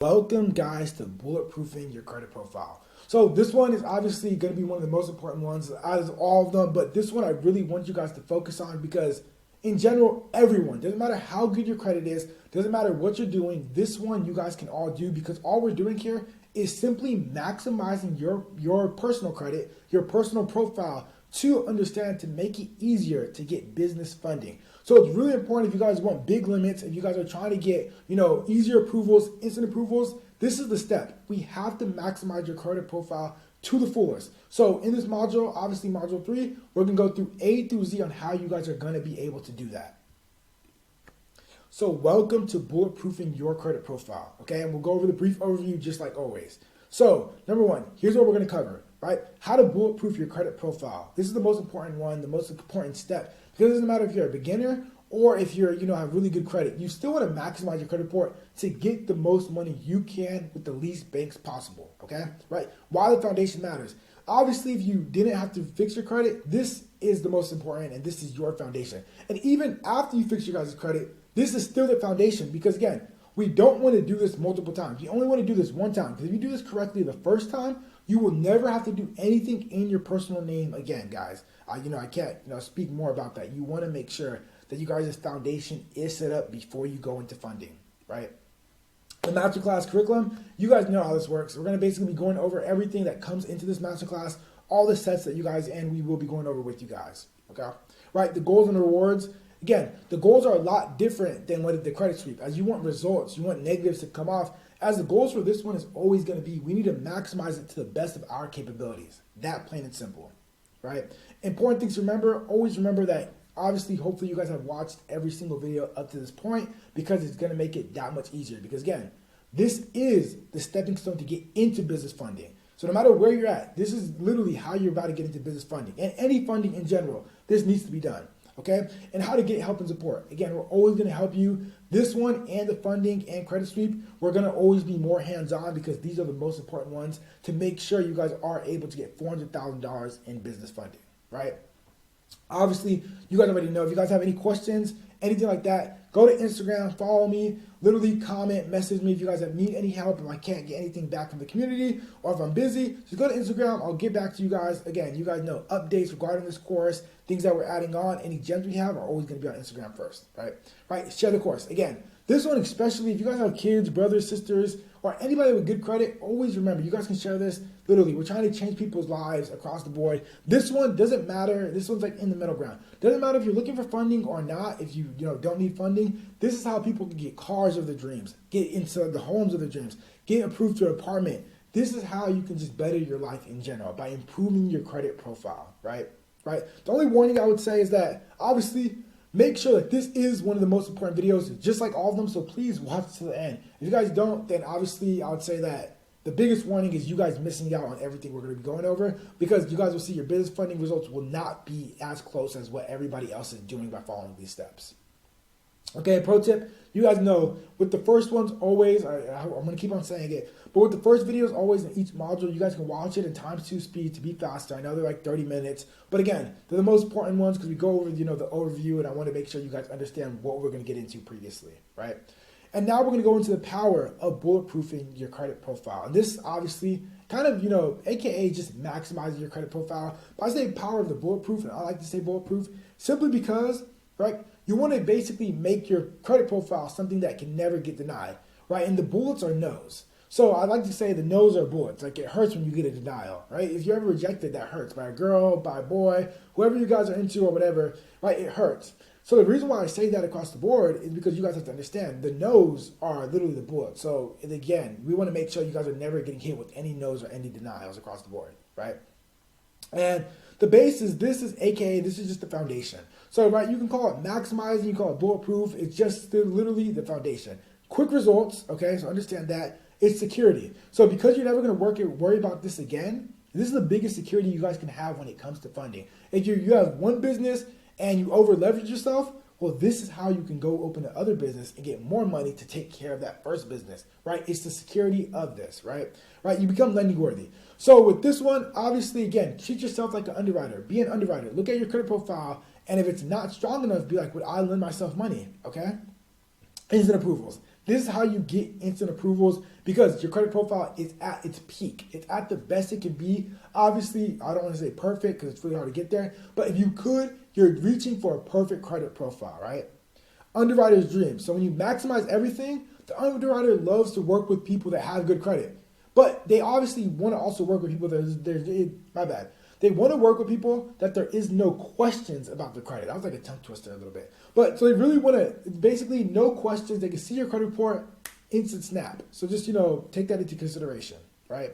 Welcome guys to bulletproofing your credit profile. So this one is obviously going to be one of the most important ones out of all of them, but this one I really want you guys to focus on because in general, everyone, doesn't matter how good your credit is, doesn't matter what you're doing, this one you guys can all do because all we're doing here is simply maximizing your personal credit, your personal profile to understand to make it easier to get business funding. So it's really important if you guys want big limits, if you guys are trying to get, easier approvals, instant approvals, this is the step. We have to maximize your credit profile to the fullest. So in this module, obviously module 3, we're going to go through A through Z on how you guys are going to be able to do that. So welcome to bulletproofing your credit profile, okay? And we'll go over the brief overview just like always. So number 1, here's what we're going to cover, right? How to bulletproof your credit profile. This is the most important one, the most important step, because it doesn't matter if you're a beginner or if you're, have really good credit. You still want to maximize your credit report to get the most money you can with the least banks possible, okay? Right? Why the foundation matters. Obviously, if you didn't have to fix your credit, this is the most important and this is your foundation. And even after you fix your guys' credit, this is still the foundation because again, we don't want to do this multiple times. You only want to do this one time because if you do this correctly the first time, you will never have to do anything in your personal name again, guys. I can't, speak more about that. You want to make sure that you guys' foundation is set up before you go into funding, right? The masterclass curriculum, you guys know how this works. We're going to basically be going over everything that comes into this masterclass, all the sets that you guys, and we will be going over with you guys, okay? Right, the goals and the rewards. Again, the goals are a lot different than what the credit sweep. As you want results, you want negatives to come off. As the goals for this one is always going to be, we need to maximize it to the best of our capabilities. That plain and simple, right? Important things to remember, always remember that obviously, hopefully you guys have watched every single video up to this point because it's going to make it that much easier. Because again, this is the stepping stone to get into business funding. So no matter where you're at, this is literally how you're about to get into business funding. And any funding in general, this needs to be done. Okay, and how to get help and support. Again, we're always going to help you. This one and the funding and credit sweep, we're going to always be more hands-on because these are the most important ones to make sure you guys are able to get $400,000 in business funding, right? Obviously, you guys already know. If you guys have any questions, anything like that, go to Instagram, follow me, literally comment, message me if you guys need any help, if I can't get anything back from the community, or if I'm busy, just go to Instagram, I'll get back to you guys. Again, you guys know updates regarding this course, things that we're adding on, any gems we have are always going to be on Instagram first, right? Right, share the course. Again, this one especially, if you guys have kids, brothers, sisters, or anybody with good credit, always remember, you guys can share this. Literally, we're trying to change people's lives across the board. This one doesn't matter. This one's like in the middle ground. Doesn't matter if you're looking for funding or not, if you don't need funding. This is how people can get cars of their dreams, get into the homes of their dreams, get approved to an apartment. This is how you can just better your life in general by improving your credit profile, right? Right. The only warning I would say is that obviously make sure that this is one of the most important videos, just like all of them. So please watch to the end. If you guys don't, then obviously I would say that the biggest warning is you guys missing out on everything we're going to be going over because you guys will see your business funding results will not be as close as what everybody else is doing by following these steps. Okay, pro tip, you guys know with the first ones always, I'm going to keep on saying it, but with the first videos always in each module, you guys can watch it in ×2 speed to be faster. I know they're like 30 minutes, but again, they're the most important ones because we go over, the overview and I want to make sure you guys understand what we're going to get into previously, right? And now we're going to go into the power of bulletproofing your credit profile. And this obviously kind of, AKA just maximizing your credit profile. But I say power of the bulletproof, and I like to say bulletproof simply because, right, you want to basically make your credit profile something that can never get denied, right? And the bullets are no's. So I like to say the no's are bullets. Like it hurts when you get a denial, right? If you're ever rejected, that hurts by a girl, by a boy, whoever you guys are into or whatever, right? It hurts. So the reason why I say that across the board is because you guys have to understand the no's are literally the bullets. So again, we want to make sure you guys are never getting hit with any no's or any denials across the board, right? And the base is, this is just the foundation. So, right, you can call it maximizing, you can call it bulletproof. It's just literally the foundation. Quick results, okay, so understand that. It's security. So because you're never going to worry about this again, this is the biggest security you guys can have when it comes to funding. If you have one business and you over leverage yourself, well, this is how you can go open another business and get more money to take care of that first business, right? It's the security of this, right? Right? You become lending worthy. So with this one, obviously, again, treat yourself like an underwriter. Be an underwriter. Look at your credit profile, and if it's not strong enough, be like, would I lend myself money? Okay? Instant approvals. This is how you get instant approvals because your credit profile is at its peak. It's at the best it can be. Obviously, I don't want to say perfect because it's really hard to get there, but if you could, you're reaching for a perfect credit profile, right? Underwriter's dream. So when you maximize everything, the underwriter loves to work with people that have good credit. But they obviously want to also work with people They want to work with people that there is no questions about the credit. That was like a tongue twister a little bit. But so they really want to, basically no questions. They can see your credit report, instant snap. So just, take that into consideration, right?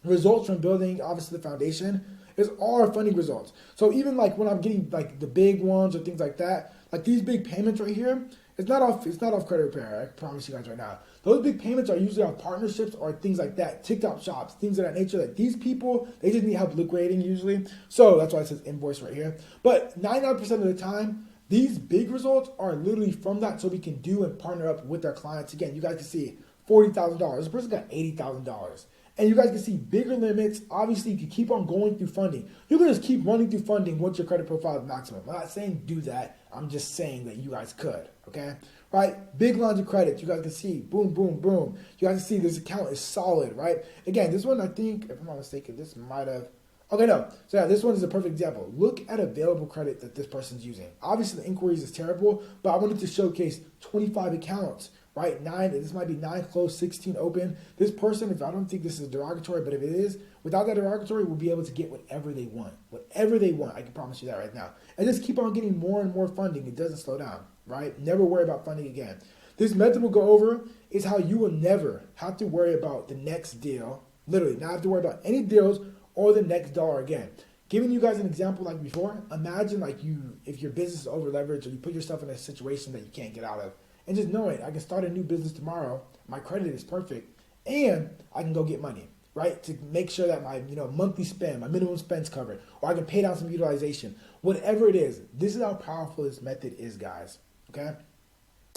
Results from building, obviously, the foundation is all our funding results. So even like when I'm getting like the big ones or things like that, like these big payments right here, it's not off credit repair. I promise you guys right now. Those big payments are usually off partnerships or things like that, TikTok shops, things of that nature. Like these people, they just need help liquidating usually. So that's why it says invoice right here. But 99% of the time, these big results are literally from that, so we can do and partner up with our clients. Again, you guys can see $40,000. This person got $80,000. And you guys can see bigger limits. Obviously, you can keep on going through funding. You can just keep running through funding once your credit profile is maximum. I'm not saying do that. I'm just saying that you guys could, okay? Right? Big lines of credit. You guys can see, boom, boom, boom. You guys can see this account is solid, right? Again, this one, I think, if I'm not mistaken, this might have... Okay, no. So yeah, this one is a perfect example. Look at available credit that this person's using. Obviously, the inquiries is terrible, but I wanted to showcase 25 accounts, right? 9, this might be 9 closed, 16 open. This person, if I don't think this is derogatory, but if it is, without that derogatory, will be able to get whatever they want. Whatever they want. I can promise you that right now. And just keep on getting more and more funding. It doesn't slow down, right? Never worry about funding again. This method we'll go over is how you will never have to worry about the next deal. Literally, not have to worry about any deals or the next dollar again. Giving you guys an example like before, imagine like if your business is over leveraged or you put yourself in a situation that you can't get out of. And just knowing I can start a new business tomorrow, my credit is perfect, and I can go get money, right? To make sure that my monthly spend, my minimum spend's covered, or I can pay down some utilization. Whatever it is, this is how powerful this method is, guys. Okay?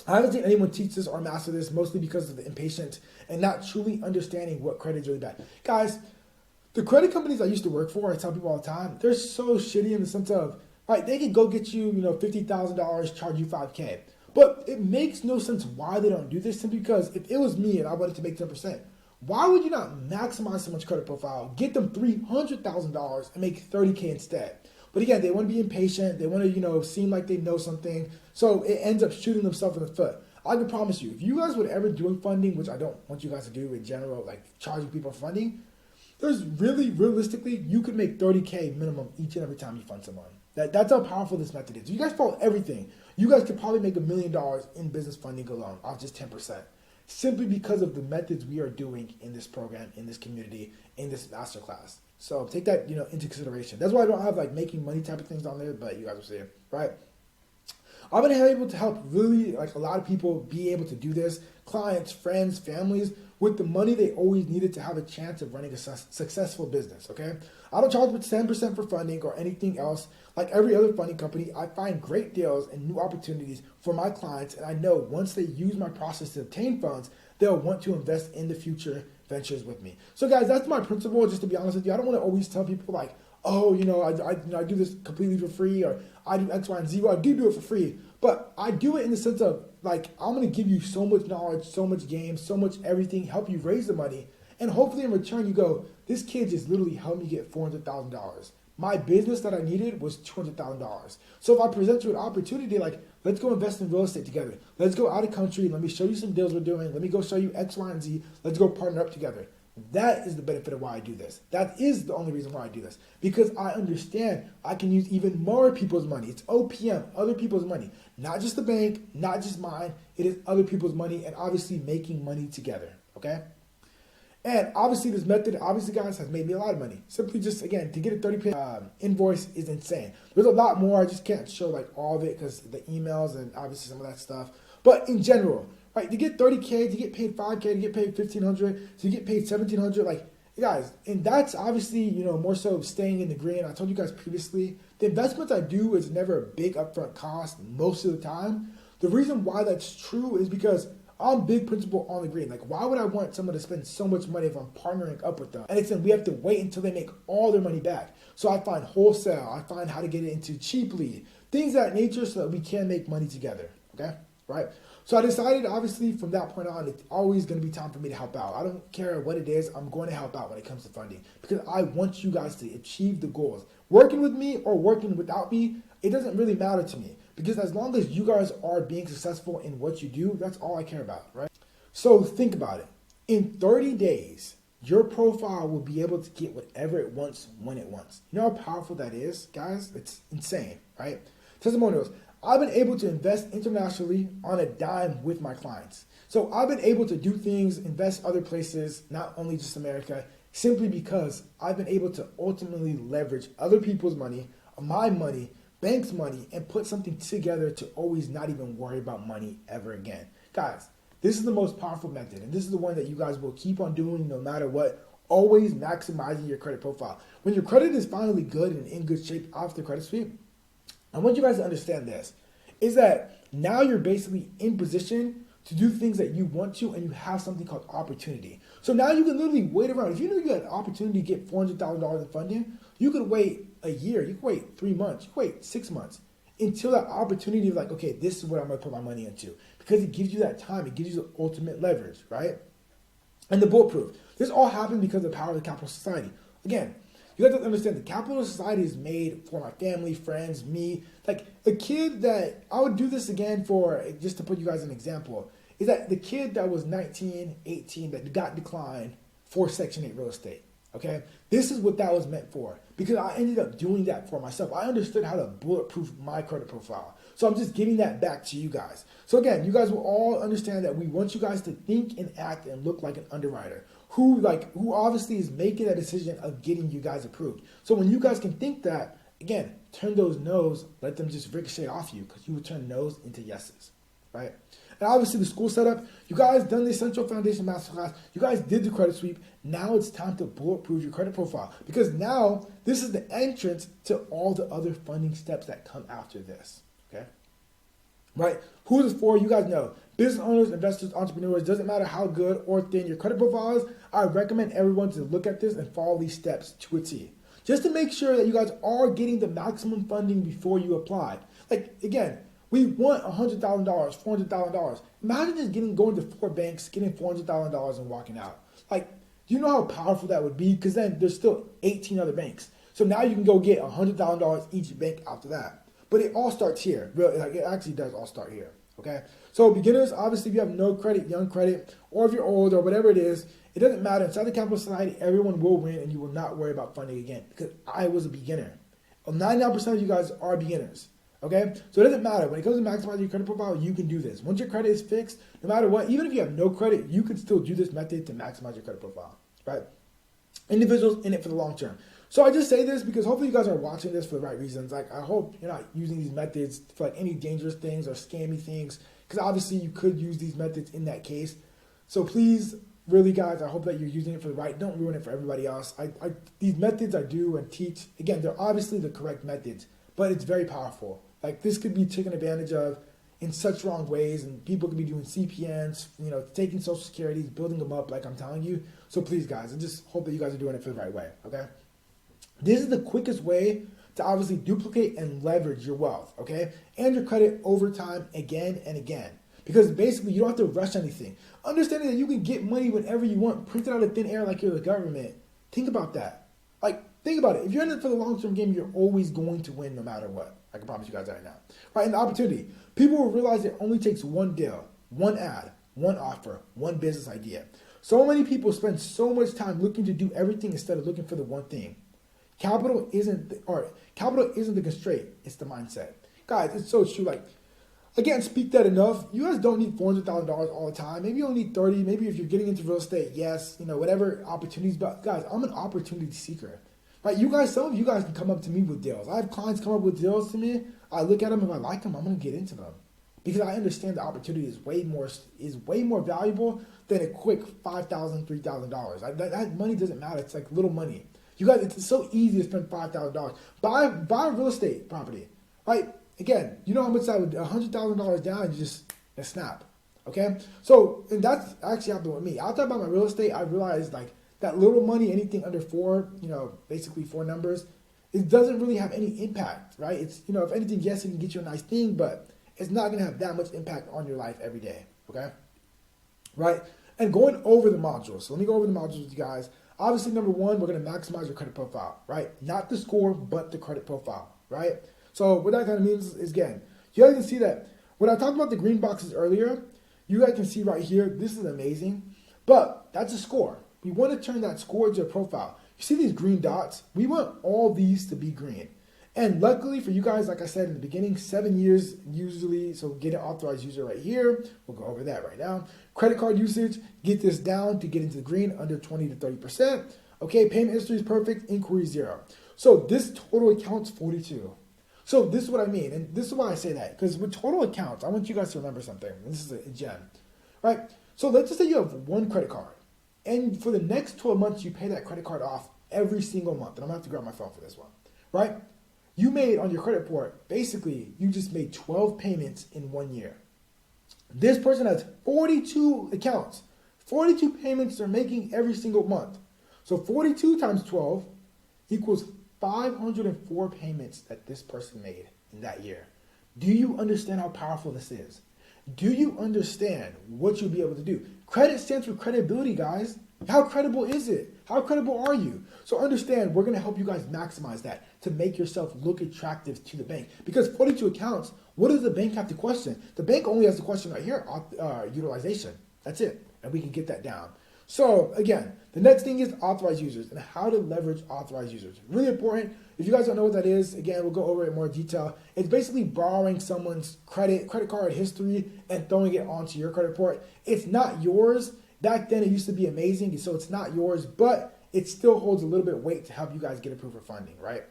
I haven't seen anyone teach this or master this, mostly because of the impatience and not truly understanding what credit is really bad. Guys, the credit companies I used to work for, I tell people all the time, they're so shitty in the sense of, right, they could go get you, $50,000, charge you $5K. But it makes no sense why they don't do this, simply because if it was me and I wanted to make 10%, why would you not maximize someone's credit profile, get them $300,000 and make 30K instead? But again, they want to be impatient. They want to, seem like they know something. So it ends up shooting themselves in the foot. I can promise you, if you guys would ever doing funding, which I don't want you guys to do in general, like charging people for funding, there's realistically, you could make 30K minimum each and every time you fund someone. That's how powerful this method is. If you guys follow everything, you guys could probably make $1 million in business funding alone off just 10%. Simply because of the methods we are doing in this program, in this community, in this masterclass. So take that, into consideration. That's why I don't have like making money type of things on there, but you guys will see it, right? I've been able to help really like a lot of people be able to do this. Clients, friends, families, with the money they always needed to have a chance of running a successful business, okay? I don't charge 10% for funding or anything else. Like every other funding company, I find great deals and new opportunities for my clients, and I know once they use my process to obtain funds, they'll want to invest in the future ventures with me. So guys, that's my principle, just to be honest with you. I don't want to always tell people like, oh, I do this completely for free, or I do X, Y, and Z. Well, I do it for free, but I do it in the sense of like, I'm going to give you so much knowledge, so much game, so much everything, help you raise the money. And hopefully in return, you go, this kid just literally helped me get $400,000. My business that I needed was $200,000. So if I present you an opportunity, like, let's go invest in real estate together. Let's go out of country. Let me show you some deals we're doing. Let me go show you X, Y, and Z. Let's go partner up together. That is the benefit of why I do this. That is the only reason why I do this. Because I understand I can use even more people's money. It's OPM, other people's money. Not just the bank, not just mine. It is other people's money and obviously making money together, okay? And obviously this method, guys, has made me a lot of money. Simply just, again, to get a 30% invoice is insane. There's a lot more. I just can't show like all of it because the emails and obviously some of that stuff. But in general, right, to get 30K, to get paid 5K, to get paid 1,500, to get paid 1,700, like, guys, and that's obviously, more so staying in the green. I told you guys previously, the investments I do is never a big upfront cost most of the time. The reason why that's true is because I'm big principle on the green. Like, why would I want someone to spend so much money if I'm partnering up with them? And it's then we have to wait until they make all their money back. So I find wholesale. I find how to get it into cheaply. Things of that nature so that we can make money together. Okay? Right? So I decided, obviously, from that point on, it's always going to be time for me to help out. I don't care what it is. I'm going to help out when it comes to funding because I want you guys to achieve the goals. Working with me or working without me, it doesn't really matter to me because as long as you guys are being successful in what you do, that's all I care about, right? So think about it. In 30 days, your profile will be able to get whatever it wants when it wants. You know how powerful that is, guys? It's insane, right? Testimonials. I've been able to invest internationally on a dime with my clients. So I've been able to do things, invest other places, not only just America, simply because I've been able to ultimately leverage other people's money, my money, banks' money, and put something together to always not even worry about money ever again. Guys, this is the most powerful method, and this is the one that you guys will keep on doing no matter what, always maximizing your credit profile. When your credit is finally good and in good shape after credit sweep, I want you guys to understand this, is that now you're basically in position to do things that you want to, and you have something called opportunity. So now you can literally wait around. If you knew you had an opportunity to get $400,000 in funding, you could wait a year, you could wait 3 months, you could wait 6 months until that opportunity of like, okay, this is what I'm gonna put my money into. Because it gives you that time, it gives you the ultimate leverage, right? And the bulletproof. This all happened because of the power of the capital society. Again, you have to understand the capital society is made for my family, friends, me. Like a kid that, I would do this again for, just to put you guys an example, is that the kid that was 19, 18, that got declined for Section 8 real estate, okay? This is what that was meant for because I ended up doing that for myself. I understood how to bulletproof my credit profile. So I'm just giving that back to you guys. So again, you guys will all understand that we want you guys to think and act and look like an underwriter who obviously is making that decision of getting you guys approved. So when you guys can think that, again, turn those no's, let them just ricochet off you because you will turn no's into yeses, right? And obviously the school setup, you guys done the Essential Foundation Masterclass, you guys did the credit sweep, now it's time to bulletproof your credit profile because now this is the entrance to all the other funding steps that come after this, okay? Right? Who is this for? You guys know. Business owners, investors, entrepreneurs, doesn't matter how good or thin your credit profile is, I recommend everyone to look at this and follow these steps to a T. Just to make sure that you guys are getting the maximum funding before you apply. Like, again, we want $100,000, $400,000. Imagine just going to 4 banks, getting $400,000 and walking out. Like, do you know how powerful that would be? Because then there's still 18 other banks. So now you can go get $100,000 each bank after that. But it all starts here. Really, like it actually does all start here. Okay? So beginners, obviously if you have no credit, young credit, or if you're old or whatever it is, it doesn't matter. Inside the capital society, everyone will win and you will not worry about funding again. Because I was a beginner. 99% of you guys are beginners. Okay? So it doesn't matter. When it comes to maximizing your credit profile, you can do this. Once your credit is fixed, no matter what, even if you have no credit, you can still do this method to maximize your credit profile. Right? Individuals in it for the long term. So I just say this because hopefully you guys are watching this for the right reasons. Like I hope you're not using these methods for like any dangerous things or scammy things because obviously you could use these methods in that case. So please, really guys, I hope that you're using it for the right. Don't ruin it for everybody else. These methods I do and teach, again, they're obviously the correct methods, but it's very powerful. Like this could be taken advantage of in such wrong ways and people could be doing CPNs, taking social securities, building them up like I'm telling you. So please guys, I just hope that you guys are doing it for the right way, okay? This is the quickest way to obviously duplicate and leverage your wealth, okay? And your credit over time again and again. Because basically you don't have to rush anything. Understanding that you can get money whenever you want, print it out of thin air like you're the government. Think about that. Like, think about it. If you're in it for the long-term game, you're always going to win no matter what. I can promise you guys that right now. Right, and the opportunity. People will realize it only takes one deal, one ad, one offer, one business idea. So many people spend so much time looking to do everything instead of looking for the one thing. Capital isn't the constraint, it's the mindset. Guys, it's so true. Like, I can't speak that enough. You guys don't need $400,000 all the time. Maybe you only need 30. Maybe if you're getting into real estate, yes, whatever opportunities. But guys, I'm an opportunity seeker. Right? Some of you guys can come up to me with deals. I have clients come up with deals to me. I look at them. If I like them, I'm going to get into them. Because I understand the opportunity is way more valuable than a quick $5,000, $3,000. That money doesn't matter. It's like little money. You guys, it's so easy to spend $5,000. Buy a real estate property, right? Again, you know how much that would, $100,000 down, you just snap, okay? So, and that's actually happened with me. After I bought my real estate, I realized like that little money, anything under 4, basically 4 numbers, it doesn't really have any impact, right? It's, if anything, yes, it can get you a nice thing, but it's not going to have that much impact on your life every day, okay? Right? And going over the modules. So let me go over the modules with you guys. Obviously, number one, we're going to maximize your credit profile, right? Not the score, but the credit profile, right? So what that kind of means is, again, you guys can see that when I talked about the green boxes earlier, you guys can see right here, this is amazing, but that's a score. We want to turn that score into a profile. You see these green dots? We want all these to be green. And luckily for you guys, like I said in the beginning, 7 years usually, so get an authorized user right here. We'll go over that right now. Credit card usage, get this down to get into the green, under 20 to 30%. Okay, payment history is perfect, inquiry 0. So this total accounts 42. So this is what I mean, and this is why I say that, because with total accounts, I want you guys to remember something. This is a gem, right? So let's just say you have one credit card, and for the next 12 months, you pay that credit card off every single month. And I'm going to have to grab my phone for this one, right? You made on your credit report, basically, you just made 12 payments in 1 year. This person has 42 accounts, 42 payments they're making every single month. So 42 times 12 equals 504 payments that this person made in that year. Do you understand how powerful this is? Do you understand what you'll be able to do? Credit stands for credibility, guys. How credible is it? How credible are you? So understand, we're going to help you guys maximize that to make yourself look attractive to the bank. Because 42 accounts, what does the bank have to question? The bank only has to question right here, utilization. That's it. And we can get that down. So again, the next thing is authorized users and how to leverage authorized users. Really important. If you guys don't know what that is, again, we'll go over it in more detail. It's basically borrowing someone's credit card history and throwing it onto your credit report. It's not yours. Back then, it used to be amazing, so it's not yours, but it still holds a little bit of weight to help you guys get approved for funding, right?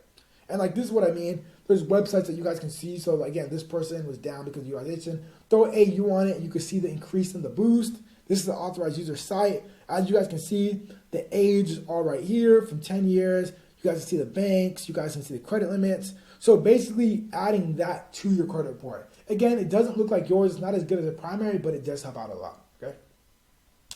And like, this is what I mean. There's websites that you guys can see. So again, this person was down because of utilization. Throw AU on it. You can see the increase in the boost. This is the authorized user site. As you guys can see, the age is all right here from 10 years. You guys can see the banks. You guys can see the credit limits. So basically adding that to your credit report. Again, it doesn't look like yours. It's not as good as a primary, but it does help out a lot, okay?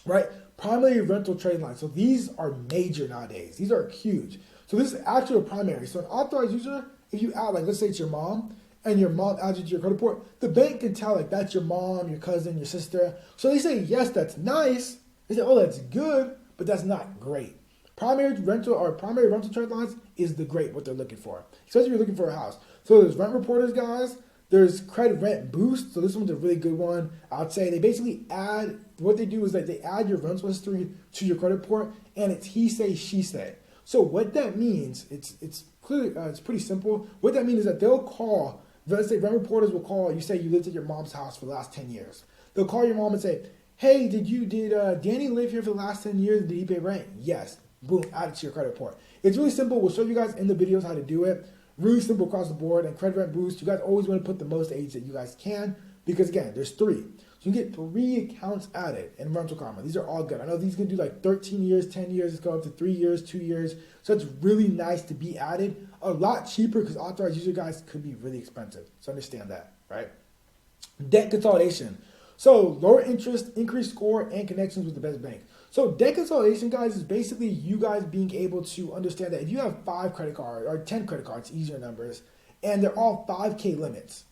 Right? Primary rental trade line. So these are major nowadays. These are huge. So this is actually a primary. So an authorized user, if you add, like, let's say it's your mom, and your mom adds you to your credit report, the bank can tell, like, that's your mom, your cousin, your sister. So they say, yes, that's nice. They say, oh, that's good, but that's not great. Primary rental trade lines is the great, what they're looking for, especially if you're looking for a house. So there's rent reporters, guys. There's credit rent boost. So this one's a really good one. I'd say they basically add, what they do is that they add your rental history to your credit report, and it's he say, she say. So what that means, it's pretty simple. What that means is that they'll call, let's say rent reporters will call, you say you lived at your mom's house for the last 10 years. They'll call your mom and say, hey, did Danny live here for the last 10 years? Did he pay rent? Yes. Boom, add it to your credit report. It's really simple. We'll show you guys in the videos how to do it. Really simple across the board. And credit rent boost, you guys always want to put the most age that you guys can, because again, there's 3. So you get 3 accounts added in Rental Karma. These are all good. I know these can do like 13 years, 10 years. It's going up to 3 years, 2 years. So it's really nice to be added. A lot cheaper, because authorized user guys could be really expensive. So understand that, right? Debt consolidation. So lower interest, increased score, and connections with the best bank. So debt consolidation, guys, is basically you guys being able to understand that if you have 5 credit cards or 10 credit cards, easier numbers, and they're all 5K limits,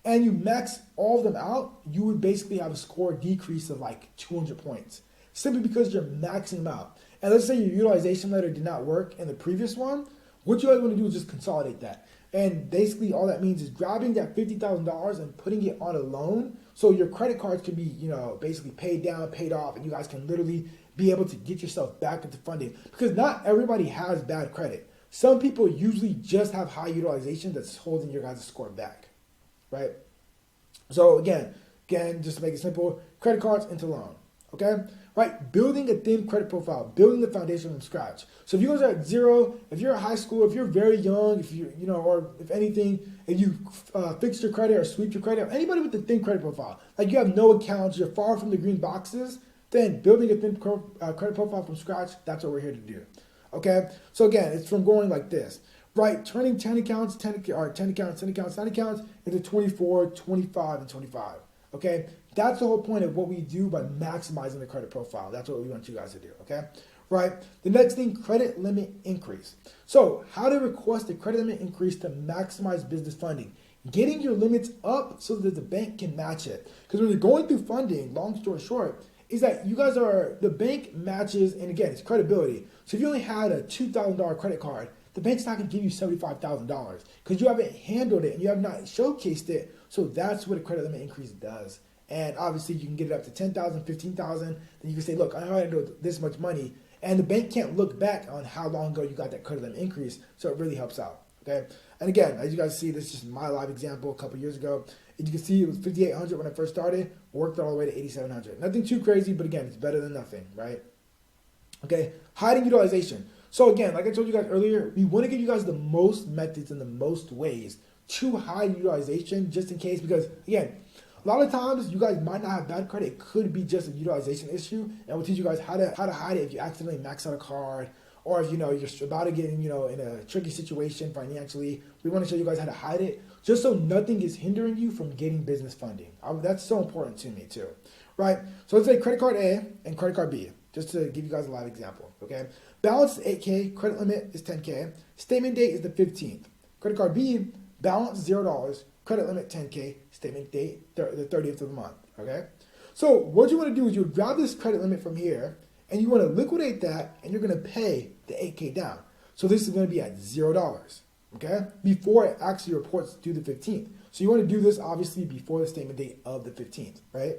and you max all of them out, you would basically have a score decrease of like 200 points, simply because you're maxing them out. And let's say your utilization letter did not work in the previous one, what you guys want to do is just consolidate that. And basically all that means is grabbing that $50,000 and putting it on a loan, so your credit cards can be, basically paid down, paid off, and you guys can literally be able to get yourself back into funding. Because not everybody has bad credit. Some people usually just have high utilization that's holding your guys' score back, right? So again, just to make it simple, credit cards into loan, okay? Right, building a thin credit profile, building the foundation from scratch. So if you guys are at 0, if you're at high school, if you're very young, if you, or if anything, if you fixed your credit or sweep your credit, anybody with a thin credit profile, like you have no accounts, you're far from the green boxes, then building a thin credit profile from scratch, that's what we're here to do. Okay, so again, it's from going like this, right? Turning 10 accounts, 10 accounts, 10 accounts into 24, 25, and 25. Okay, that's the whole point of what we do by maximizing the credit profile. That's what we want you guys to do, okay? Right, the next thing, credit limit increase. So how to request a credit limit increase to maximize business funding. getting your limits up so that the bank can match it. Because when you're going through funding, long story short, is that you guys are, the bank matches, and again, it's credibility. So if you only had a $2,000 credit card, the bank's not going to give you $75,000 because you haven't handled it and you have not showcased it. So that's what a credit limit increase does. And obviously you can get it up to $10,000, $15,000. Then you can say, look, I handled this much money. And the bank can't look back on how long ago you got that credit limit increase. So it really helps out. Okay. And again, as you guys see, this is just my live example a couple years ago. As you can see, it was $5,800 when I first started, worked all the way to $8,700. Nothing too crazy, but again, it's better than nothing, right? Okay. Hiding utilization. So again, like I told you guys earlier, we want to give you guys the most methods and the most ways to hide utilization just in case, because again, a lot of times you guys might not have bad credit. It could be just a utilization issue. And we'll teach you guys how to hide it if you accidentally max out a card, or if you're about to get in a tricky situation financially. We want to show you guys how to hide it just so nothing is hindering you from getting business funding. That's so important to me too, right? So let's say credit card A and credit card B, just to give you guys a live example, okay? Balance is $8K, credit limit is $10K, statement date is the 15th. Credit card B, balance $0, credit limit $10K, statement date the 30th of the month, okay? So what you want to do is you grab this credit limit from here, and you want to liquidate that, and you're going to pay the $8K down. So this is going to be at $0, okay? Before it actually reports due the 15th. So you want to do this, obviously, before the statement date of the 15th, right?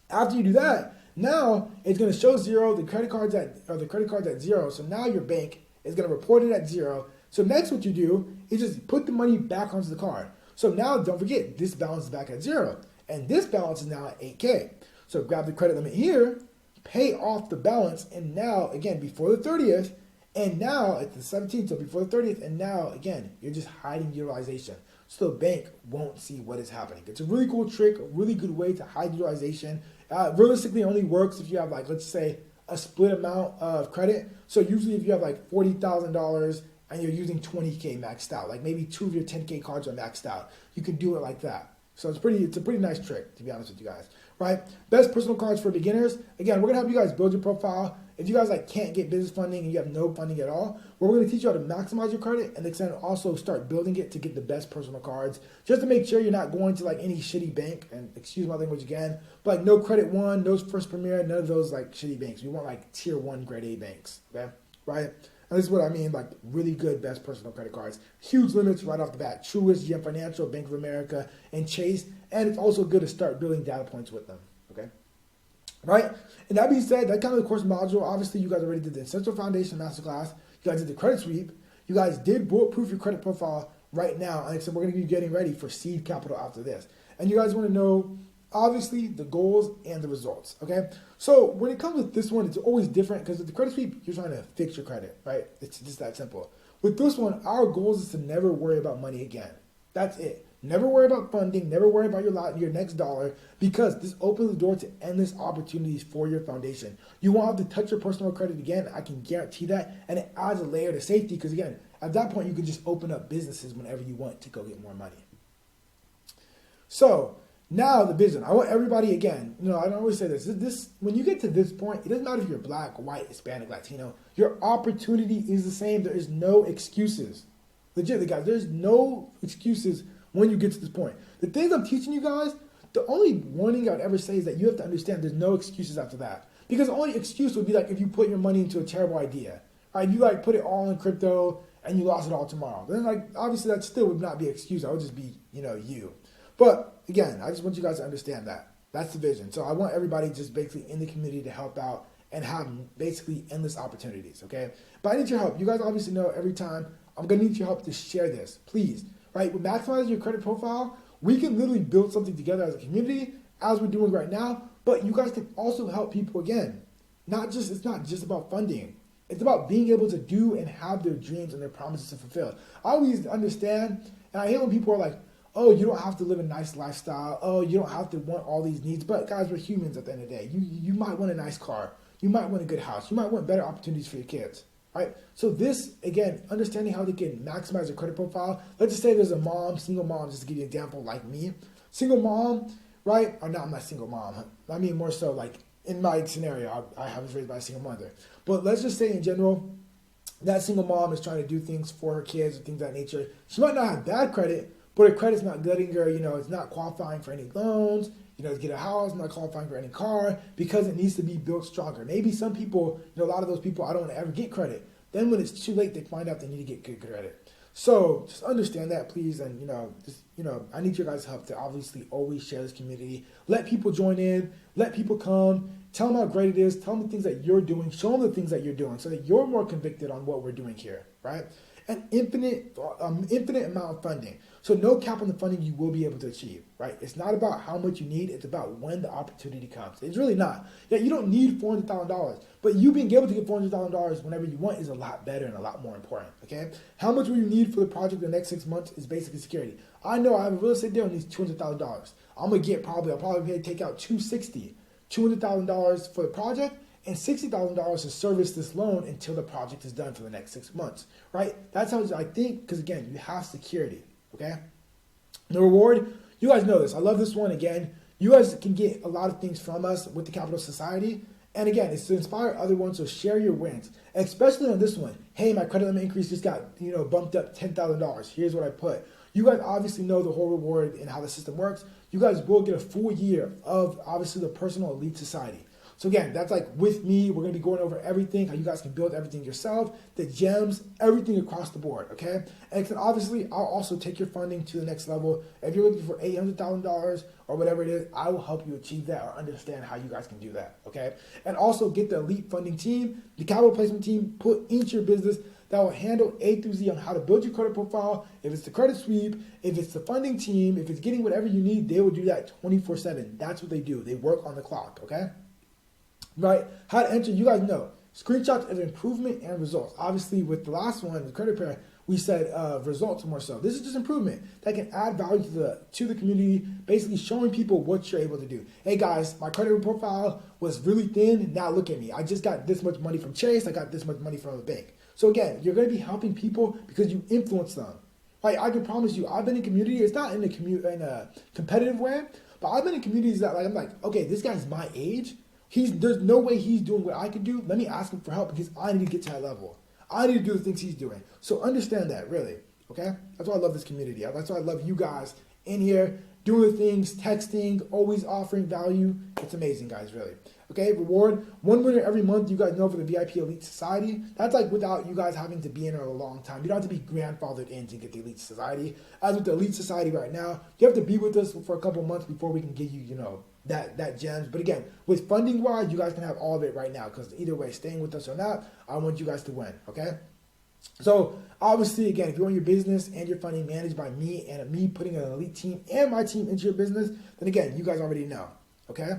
After you do that, now it's going to show $0, the credit card's at $0. So now your bank is going to report it at $0. So next what you do is just put the money back onto the card. So now don't forget, this balance is back at $0. And this balance is now at $8K. So grab the credit limit here, pay off the balance, and now, again, before the 30th, and now at the 17th, so before the 30th, and now, again, you're just hiding utilization. So the bank won't see what is happening. It's a really cool trick, a really good way to hide utilization. Realistically, it only works if you have, like, let's say, a split amount of credit. So usually if you have, like, $40,000 and you're using 20K maxed out, like maybe 2 of your 10K cards are maxed out, you can do it like that. So it's a pretty nice trick, to be honest with you guys, right? Best personal cards for beginners. Again, we're gonna help you guys build your profile. If you guys can't get business funding and you have no funding at all, we're gonna teach you how to maximize your credit and then also start building it to get the best personal cards, just to make sure you're not going to like any shitty bank, and excuse my language again, but like no Credit One, no First Premier, none of those like shitty banks. We want like tier 1 grade A banks, okay, right? And this is what I mean, like really good best personal credit cards. Huge limits right off the bat. Truist, GM Financial, Bank of America, and Chase. And it's also good to start building data points with them, okay? Right? And that being said, that kind of the course module, obviously you guys already did the Essential Foundation Masterclass. You guys did the credit sweep. You guys did bulletproof your credit profile right now. And so we're going to be getting ready for seed capital after this. And you guys want to know, obviously, the goals and the results, okay? So when it comes with this one, it's always different because with the credit sweep, you're trying to fix your credit, right? It's just that simple. With this one, our goals is to never worry about money again. That's it. Never worry about funding, never worry about your next dollar, because this opens the door to endless opportunities for your foundation. You won't have to touch your personal credit again, I can guarantee that, and it adds a layer to safety because again, at that point, you can just open up businesses whenever you want to go get more money. So, now the vision. I want everybody, again, I don't always say this, when you get to this point, it doesn't matter if you're black, white, Hispanic, Latino, your opportunity is the same. There is no excuses. Legit, guys, there's no excuses when you get to this point. The things I'm teaching you guys, the only warning I'd ever say is that you have to understand there's no excuses after that. Because the only excuse would be like if you put your money into a terrible idea. Right? You like put it all in crypto and you lost it all tomorrow. Then like obviously that still would not be an excuse. I would just be, you. But again, I just want you guys to understand that. That's the vision. So I want everybody just basically in the community to help out and have basically endless opportunities, okay? But I need your help. You guys obviously know every time I'm going to need your help to share this, please. Right? With maximizing your credit profile, we can literally build something together as a community, as we're doing right now, but you guys can also help people again. It's not just about funding. It's about being able to do and have their dreams and their promises to fulfill. I always understand, and I hate when people are like, oh, you don't have to live a nice lifestyle. Oh, you don't have to want all these needs. But guys, we're humans at the end of the day. You might want a nice car. You might want a good house. You might want better opportunities for your kids. Right? So this, again, understanding how they can maximize their credit profile. Let's just say there's a mom, single mom, just to give you an example like me. Single mom, right? Or not, I'm not single mom. I mean more so like in my scenario, I was raised by a single mother. But let's just say in general, that single mom is trying to do things for her kids and things of that nature. She might not have bad credit, but her credit's not getting her, it's not qualifying for any loans, to get a house, not qualifying for any car because it needs to be built stronger. Maybe some people, a lot of those people, I don't want to ever get credit. Then when it's too late, they find out they need to get good credit. So just understand that, please. And, I need your guys' help to obviously always share this community. Let people join in. Let people come. Tell them how great it is. Tell them the things that you're doing. Show them the things that you're doing so that you're more convicted on what we're doing here, right? An infinite amount of funding. So no cap on the funding you will be able to achieve, right? It's not about how much you need. It's about when the opportunity comes. It's really not. Yeah, you don't need $400,000, but you being able to get $400,000 whenever you want is a lot better and a lot more important, okay? How much will you need for the project in the next 6 months is basically security. I know I have a real estate deal that needs $200,000. I'll probably take out $200,000 for the project, and $60,000 to service this loan until the project is done for the next 6 months, right? That's how I think, because again, you have security, okay? The reward, you guys know this. I love this one. Again, you guys can get a lot of things from us with the Capital Society. And again, it's to inspire other ones, so share your wins, especially on this one. Hey, my credit limit increase just got, bumped up $10,000. Here's what I put. You guys obviously know the whole reward and how the system works. You guys will get a full year of obviously the Personal Elite Society. So again, that's like with me, we're going to be going over everything, how you guys can build everything yourself, the gems, everything across the board, okay? And then obviously, I'll also take your funding to the next level. If you're looking for $800,000 or whatever it is, I will help you achieve that or understand how you guys can do that, okay? And also get the elite funding team, the capital placement team put into your business that will handle A through Z on how to build your credit profile. If it's the credit sweep, if it's the funding team, if it's getting whatever you need, they will do that 24/7. That's what they do. They work on the clock, okay? Right? How to enter, you guys know. Screenshots of improvement and results. Obviously, with the last one, the credit repair, we said results more so. This is just improvement that can add value to the community, basically showing people what you're able to do. Hey guys, my credit profile was really thin. Now look at me. I just got this much money from Chase. I got this much money from the bank. So again, you're going to be helping people because you influence them. Like I can promise you, I've been in community. It's not in a competitive way, but I've been in communities that I'm like, okay, this guy's my age. There's no way he's doing what I can do. Let me ask him for help because I need to get to that level. I need to do the things he's doing. So understand that, really, okay? That's why I love this community. That's why I love you guys in here, doing the things, texting, always offering value. It's amazing, guys, really. Okay, reward. One winner every month, you guys know, for the VIP Elite Society. That's like without you guys having to be in it a long time. You don't have to be grandfathered in to get the Elite Society. As with the Elite Society right now, you have to be with us for a couple months before we can give you, that gems. But again, with funding wise, you guys can have all of it right now because either way, staying with us or not, I want you guys to win, okay? So obviously, again, if you want your business and your funding managed by me and me putting an elite team and my team into your business, then again, you guys already know, okay?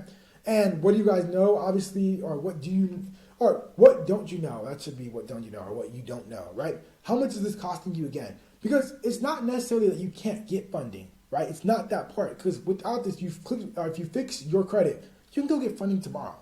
And what do you guys know, obviously, or what don't you know? That should be what don't you know or what you don't know, right? How much is this costing you again? Because it's not necessarily that you can't get funding, right? It's not that part, because without this, if you fix your credit, you can go get funding tomorrow.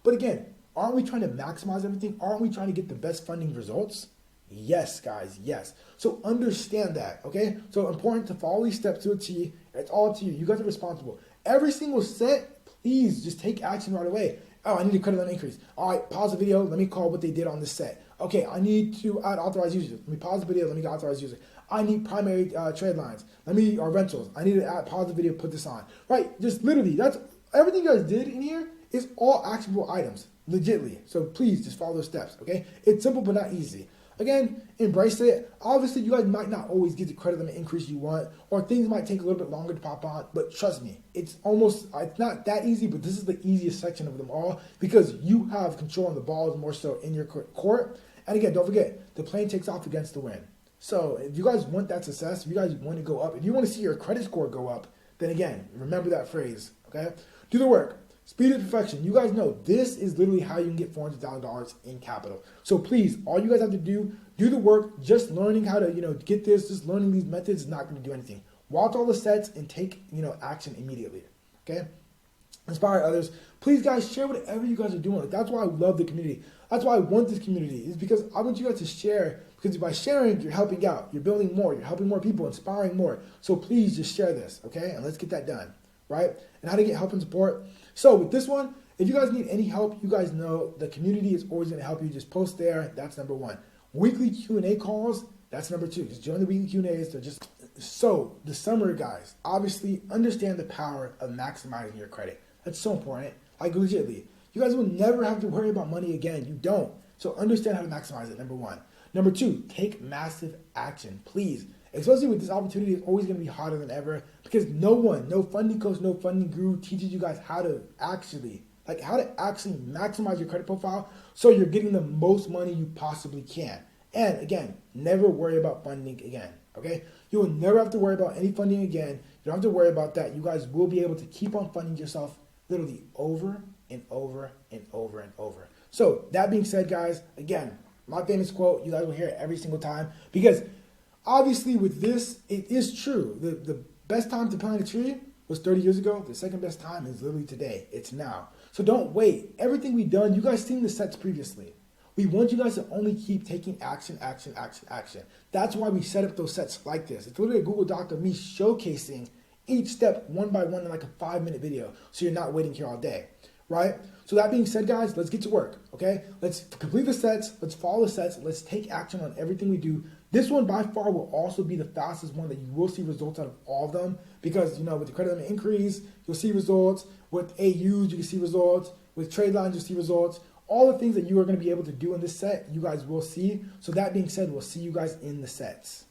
But again, aren't we trying to maximize everything? Aren't we trying to get the best funding results? Yes, guys, yes. So understand that, okay? So important to follow these steps to a T. It's all to you. You guys are responsible. Every single set, please just take action right away. Oh, I need a credit limit increase. All right, pause the video. Let me call what they did on this set. Okay, I need to add authorized users. Let me pause the video. Let me get authorized users. I need primary trade lines. Or rentals. I need to pause the video, put this on. Right, just literally, that's everything you guys did in here is all actionable items, legitly. So please just follow those steps, okay? It's simple but not easy. Again, embrace it. Obviously, you guys might not always get the credit limit increase you want, or things might take a little bit longer to pop on, but trust me, it's not that easy, but this is the easiest section of them all because you have control on the balls more so in your court. And again, don't forget, the plane takes off against the wind. So if you guys want that success, if you guys want to go up, if you want to see your credit score go up, then again, remember that phrase, okay? Do the work. Speed of perfection. You guys know this is literally how you can get $400,000 in capital. So please, all you guys have to do the work. Just learning how to, get this, just learning these methods is not going to do anything. Watch all the sets and take, action immediately. Okay? Inspire others. Please, guys, share whatever you guys are doing. That's why I love the community. That's why I want this community. Is because I want you guys to share. Because by sharing, you're helping out. You're building more. You're helping more people, inspiring more. So please just share this, okay? And let's get that done, right? And how to get help and support. So with this one, if you guys need any help, you guys know the community is always going to help you. Just post there. That's number one. Weekly Q&A calls. That's number two. Just join the weekly Q&As. They're just So the summary, guys, obviously understand the power of maximizing your credit. That's so important. Like legitimately, you guys will never have to worry about money again. You don't. So understand how to maximize it, number one. Number two, take massive action, please. Especially with this opportunity, it's always going to be harder than ever because no one, no funding coach, no funding guru teaches you guys how to actually maximize your credit profile so you're getting the most money you possibly can. And again, never worry about funding again, okay? You will never have to worry about any funding again. You don't have to worry about that. You guys will be able to keep on funding yourself literally over and over and over and over. So that being said, guys, again, my famous quote, you guys will hear it every single time because obviously with this, it is true. The best time to plant a tree was 30 years ago. The second best time is literally today. It's now. So don't wait. Everything we've done, you guys seen the sets previously. We want you guys to only keep taking action, action, action, action. That's why we set up those sets like this. It's literally a Google Doc of me showcasing each step one by one in like a 5-minute video. So you're not waiting here all day, right? So that being said, guys, let's get to work, okay? Let's complete the sets. Let's follow the sets. Let's take action on everything we do. This one by far will also be the fastest one that you will see results out of all of them because, you know, with the credit limit increase, you'll see results. With AUs, you can see results. With trade lines, you'll see results. All the things that you are going to be able to do in this set, you guys will see. So that being said, we'll see you guys in the sets.